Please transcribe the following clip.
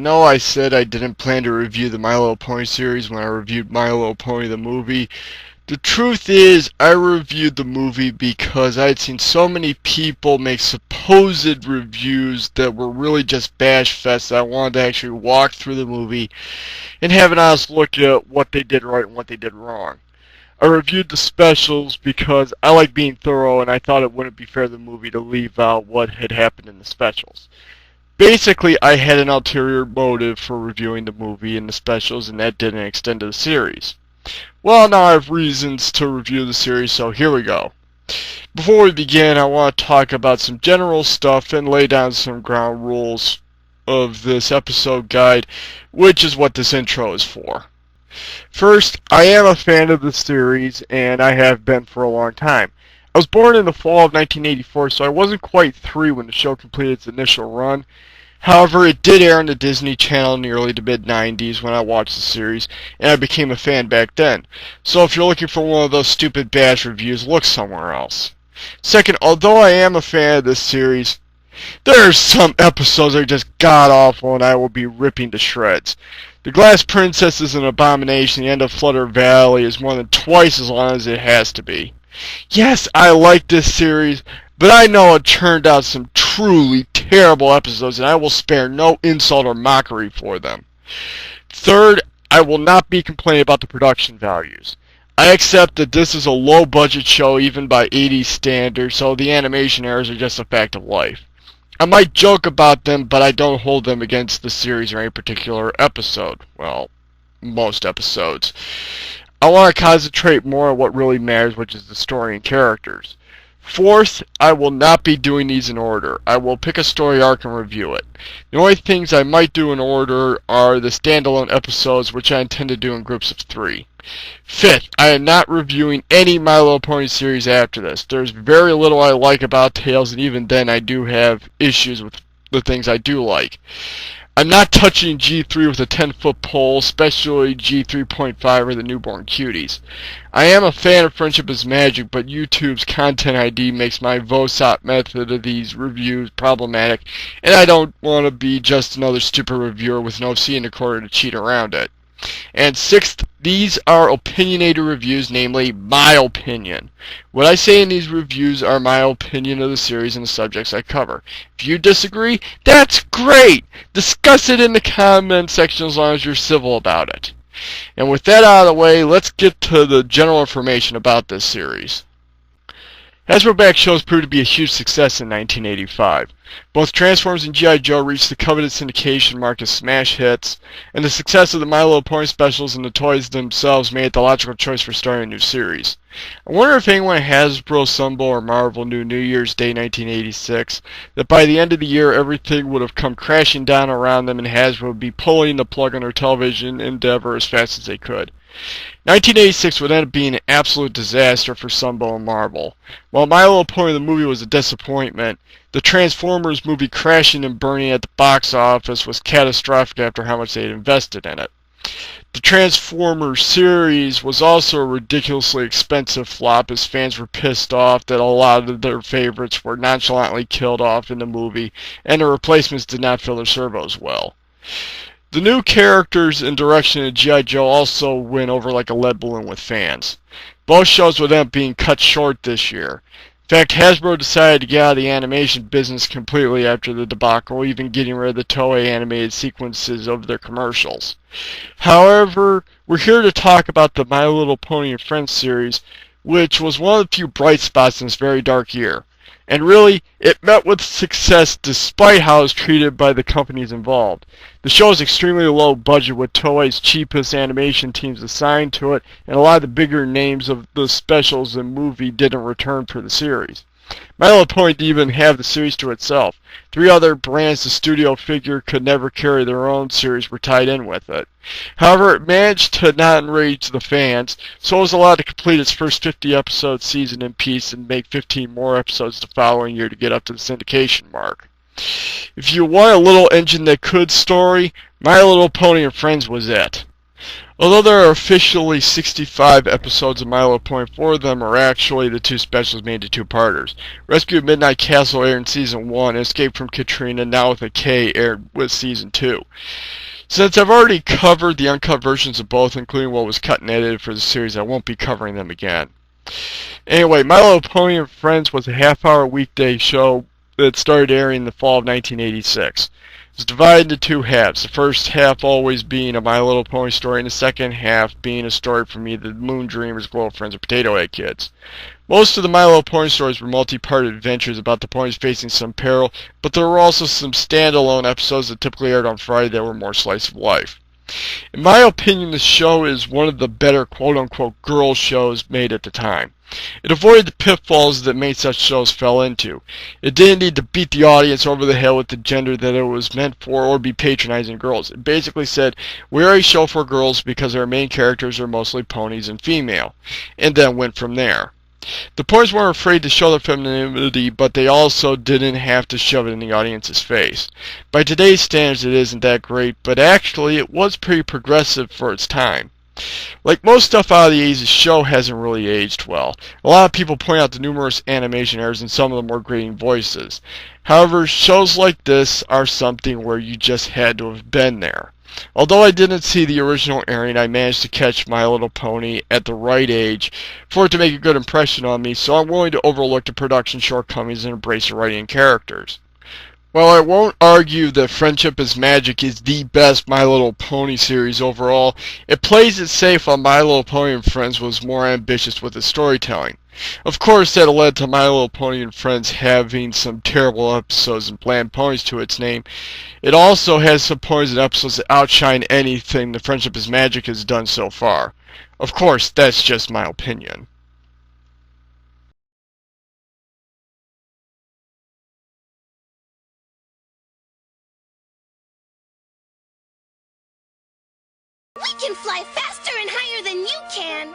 know I said I didn't plan to review the My Little Pony series when I reviewed My Little Pony the movie. The truth is, I reviewed the movie because I had seen so many people make supposed reviews that were really just bash fests that I wanted to actually walk through the movie and have an honest look at what they did right and what they did wrong. I reviewed the specials because I like being thorough and I thought it wouldn't be fair to the movie to leave out what had happened in the specials. Basically, I had an ulterior motive for reviewing the movie and the specials, and that didn't extend to the series. Well, now I have reasons to review the series, so here we go. Before we begin, I want to talk about some general stuff and lay down some ground rules of this episode guide, which is what this intro is for. First, I am a fan of the series, and I have been for a long time. I was born in the fall of 1984, so I wasn't quite 3 when the show completed its initial run. However, it did air on the Disney Channel in the early to mid-90s when I watched the series, and I became a fan back then. So if you're looking for one of those stupid bash reviews, look somewhere else. Second, although I am a fan of this series, there are some episodes that are just god-awful and I will be ripping to shreds. The Glass Princess is an abomination. The end of Flutter Valley is more than twice as long as it has to be. Yes, I like this series, but I know it turned out some truly terrible episodes, and I will spare no insult or mockery for them. Third, I will not be complaining about the production values. I accept that this is a low-budget show even by 80s standards, so the animation errors are just a fact of life. I might joke about them, but I don't hold them against the series or any particular episode. Well, most episodes. I want to concentrate more on what really matters, which is the story and characters. Fourth, I will not be doing these in order. I will pick a story arc and review it. The only things I might do in order are the standalone episodes, which I intend to do in groups of 3. Fifth, I am not reviewing any My Little Pony series after this. There's very little I like about Tales, and even then I do have issues with the things I do like. I'm not touching G3 with a 10-foot pole, especially G3.5 or the Newborn Cuties. I am a fan of Friendship is Magic, but YouTube's Content ID makes my VOSOP method of these reviews problematic, and I don't want to be just another stupid reviewer with no C in the corner to cheat around it. And sixth, these are opinionated reviews, namely my opinion. What I say in these reviews are my opinion of the series and the subjects I cover. If you disagree, that's great! Discuss it in the comment section as long as you're civil about it. And with that out of the way, let's get to the general information about this series. Hasbro backed shows proved to be a huge success in 1985. Both Transformers and G.I. Joe reached the coveted syndication mark as smash hits, and the success of the My Little Pony specials and the toys themselves made it the logical choice for starting a new series. I wonder if anyone at Hasbro, Sunbow, or Marvel knew New Year's Day 1986, that by the end of the year everything would have come crashing down around them and Hasbro would be pulling the plug on their television endeavor as fast as they could. 1986 would end up being an absolute disaster for Sunbow and Marvel. While My Little Pony the movie was a disappointment, the Transformers movie crashing and burning at the box office was catastrophic after how much they had invested in it. The Transformers series was also a ridiculously expensive flop as fans were pissed off that a lot of their favorites were nonchalantly killed off in the movie and the replacements did not fill their servos well. The new characters and direction of G.I. Joe also went over like a lead balloon with fans. Both shows would end up being cut short this year. In fact, Hasbro decided to get out of the animation business completely after the debacle, even getting rid of the Toei animated sequences of their commercials. However, we're here to talk about the My Little Pony and Friends series, which was one of the few bright spots in this very dark year. And really, it met with success despite how it was treated by the companies involved. The show is extremely low budget with Toei's cheapest animation teams assigned to it, and a lot of the bigger names of the specials and movie didn't return for the series. My Little Pony didn't even have the series to itself. 3 other brands the studio figured could never carry their own series were tied in with it. However, it managed to not enrage the fans, so it was allowed to complete its first 50-episode season in peace and make 15 more episodes the following year to get up to the syndication mark. If you want a little engine that could story, My Little Pony and Friends was it. Although there are officially 65 episodes of My Little Pony, 4 of them are actually the 2 specials made into 2-parters. Rescue at Midnight Castle aired in Season 1, and Escape from Katrina, now with a K, aired with Season 2. Since I've already covered the uncut versions of both, including what was cut and edited for the series, I won't be covering them again. Anyway, My Little Pony and Friends was a half-hour weekday show that started airing in the fall of 1986. It's divided into 2 halves, the first half always being a My Little Pony story, and the second half being a story from either the Moon Dreamers, Glow Friends, or Potato Head Kids. Most of the My Little Pony stories were multi-part adventures about the ponies facing some peril, but there were also some standalone episodes that typically aired on Friday that were more slice of life. In my opinion, the show is one of the better quote-unquote girl shows made at the time. It avoided the pitfalls that many such shows fell into. It didn't need to beat the audience over the head with the gender that it was meant for or be patronizing girls. It basically said, we're a show for girls because our main characters are mostly ponies and female, and then went from there. The ponies weren't afraid to show their femininity, but they also didn't have to shove it in the audience's face. By today's standards, it isn't that great, but actually it was pretty progressive for its time. Like most stuff out of the 80s, the show hasn't really aged well. A lot of people point out the numerous animation errors and some of the more grating voices. However, shows like this are something where you just had to have been there. Although I didn't see the original airing, I managed to catch My Little Pony at the right age for it to make a good impression on me, so I'm willing to overlook the production shortcomings and embrace the writing and characters. While I won't argue that Friendship is Magic is the best My Little Pony series overall, it plays it safe while My Little Pony and Friends was more ambitious with its storytelling. Of course, that led to My Little Pony and Friends having some terrible episodes and bland ponies to its name. It also has some ponies and episodes that outshine anything the Friendship is Magic has done so far. Of course, that's just my opinion. We can fly faster and higher than you can!